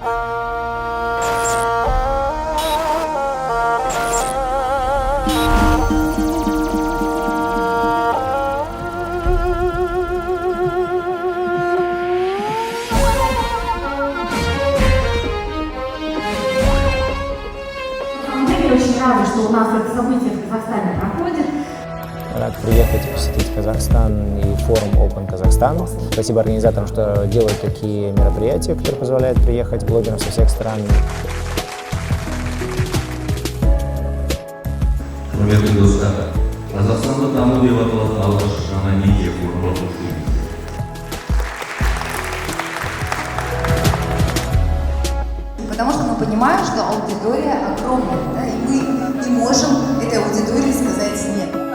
Очень рада, что у нас это событие в Казахстане проходит. Рад приехать и посетить Казахстан и форум Open Казахстан. Спасибо организаторам, что делают такие мероприятия, которые позволяют приехать блогерам со всех стран. Құрметті достар, Қазақстанды даму деп аталатын алғашқы жаңа медиа форумға қош келдіңіз. Потому что мы понимаем, что аудитория огромная, да, и мы не можем этой аудитории сказать «нет».